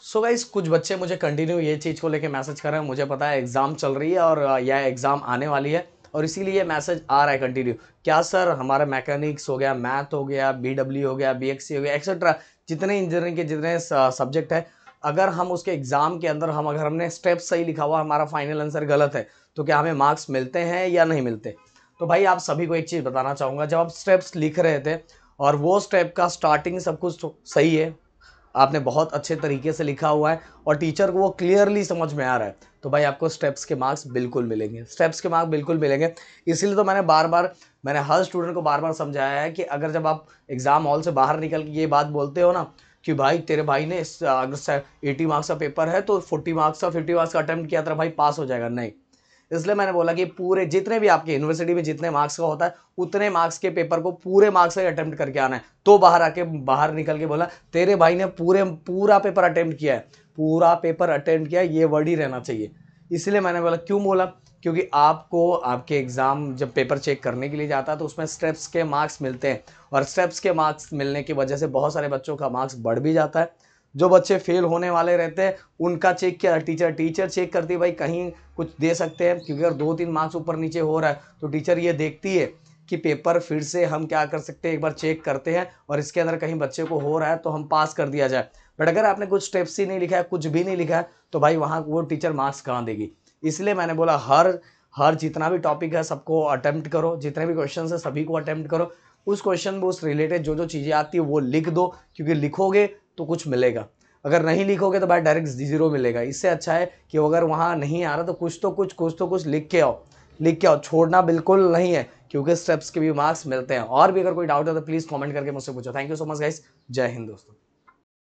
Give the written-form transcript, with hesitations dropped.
So guys कुछ बच्चे मुझे कंटिन्यू ये चीज़ को लेके मैसेज कर रहे हैं, मुझे पता है एग्ज़ाम चल रही है और यह एग्ज़ाम आने वाली है और इसीलिए ये मैसेज आ रहा है कंटिन्यू। क्या सर हमारा मैकेनिक्स हो गया, मैथ हो गया, बीडब्ल्यू हो गया, बीएक्सी हो गया, एक्सेट्रा जितने इंजीनियरिंग के जितने सब्जेक्ट है, अगर हम उसके एग्ज़ाम के अंदर अगर हमने स्टेप सही लिखा हुआ, हमारा फाइनल आंसर गलत है, तो क्या हमें मार्क्स मिलते हैं या नहीं मिलते? तो भाई आप सभी को एक चीज़ बताना चाहूँगा, जब आप स्टेप्स लिख रहे थे और वो स्टेप का स्टार्टिंग सब कुछ सही है, आपने बहुत अच्छे तरीके से लिखा हुआ है और टीचर को वो क्लियरली समझ में आ रहा है, तो भाई आपको स्टेप्स के मार्क्स बिल्कुल मिलेंगे, स्टेप्स के मार्क्स बिल्कुल मिलेंगे। इसीलिए तो मैंने हर स्टूडेंट को बार बार समझाया है कि अगर जब आप एग्जाम हॉल से बाहर निकल के ये बात बोलते हो ना कि भाई तेरे भाई ने अगर 80 मार्क्स का पेपर है तो 40 मार्क्स का 50 मार्क्स का अटेम्प्ट किया तेरा भाई पास हो जाएगा, नहीं। इसलिए मैंने बोला कि पूरे जितने भी आपके यूनिवर्सिटी में जितने मार्क्स का होता है उतने मार्क्स के पेपर को पूरे मार्क्स से अटेम्प्ट करके आना है। तो बाहर निकल के बोला तेरे भाई ने पूरा पेपर अटेम्प्ट किया है, पूरा पेपर अटेम्प्ट किया है, ये वर्ड ही रहना चाहिए। इसलिए मैंने बोला, क्यों बोला? क्योंकि आपको आपके एग्जाम जब पेपर चेक करने के लिए जाता है तो उसमें स्टेप्स के मार्क्स मिलते हैं और स्टेप्स के मार्क्स मिलने की वजह से बहुत सारे बच्चों का मार्क्स बढ़ भी जाता है। जो बच्चे फेल होने वाले रहते हैं उनका चेक किया टीचर चेक करती है, भाई कहीं कुछ दे सकते हैं, क्योंकि अगर 2-3 मार्क्स ऊपर नीचे हो रहा है तो टीचर ये देखती है कि पेपर फिर से हम क्या कर सकते हैं, एक बार चेक करते हैं और इसके अंदर कहीं बच्चे को हो रहा है तो हम पास कर दिया जाए। बट अगर आपने कुछ स्टेप्स ही नहीं लिखा है, कुछ भी नहीं लिखा है, तो भाई वहाँ वो टीचर मार्क्स कहाँ देगी? इसलिए मैंने बोला हर हर जितना भी टॉपिक है सबको अटेम्प्ट करो, जितने भी क्वेश्चन है सभी को अटेम्प्ट करो, उस क्वेश्चन में उस रिलेटेड जो जो चीज़ें आती है वो लिख दो, क्योंकि लिखोगे तो कुछ मिलेगा, अगर नहीं लिखोगे तो भाई डायरेक्ट जीरो मिलेगा। इससे अच्छा है कि अगर वहाँ नहीं आ रहा तो कुछ लिख के आओ, छोड़ना बिल्कुल नहीं है, क्योंकि स्टेप्स के भी मार्क्स मिलते हैं। और भी अगर कोई डाउट है तो प्लीज़ कमेंट करके मुझसे पूछो। Thank you so much guys, जय हिंद दोस्तों।